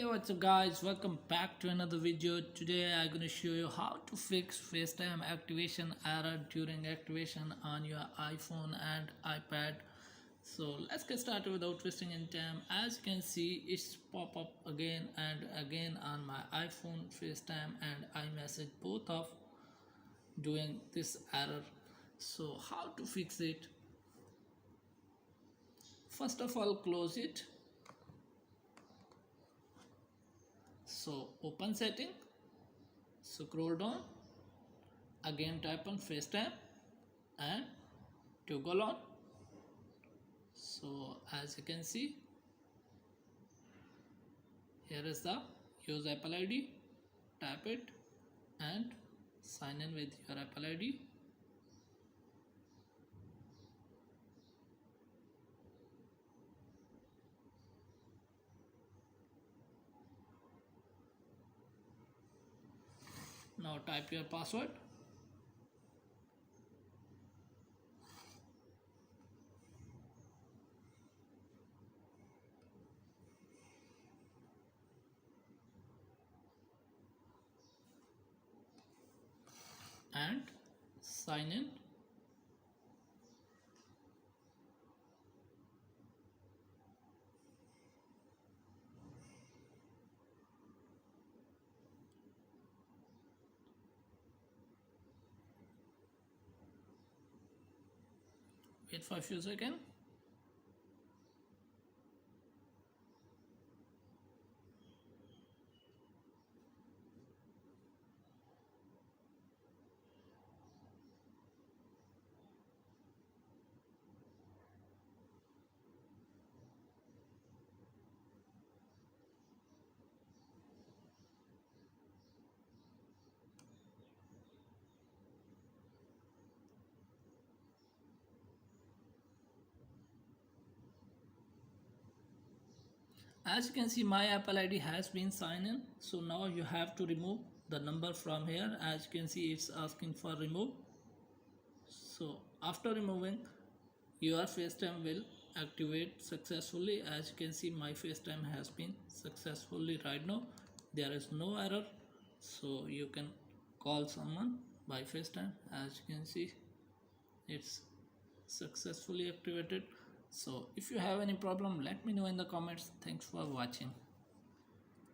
What's up guys, welcome back to another video. Today I'm going to show you how to fix FaceTime activation error during activation on your iPhone and iPad. So let's get started without wasting any time. As you can see, it's pop up again and again on my iPhone, FaceTime and iMessage, both of doing this error. So how to fix it? First of all, close it. So open setting, scroll down, again type on FaceTime and toggle on. So as you can see, here is the use Apple ID, tap it and sign in with your Apple ID. Now type your password. And sign in. Wait for a few seconds. As you can see, my Apple ID has been signed in. So now you have to remove the number from here. As you can see, it's asking for remove. So after removing, your FaceTime will activate successfully. As you can see, my FaceTime has been successfully right now. There is no error. So you can call someone by FaceTime. As you can see, it's successfully activated. So if you have any problem, let me know in the comments. Thanks for watching.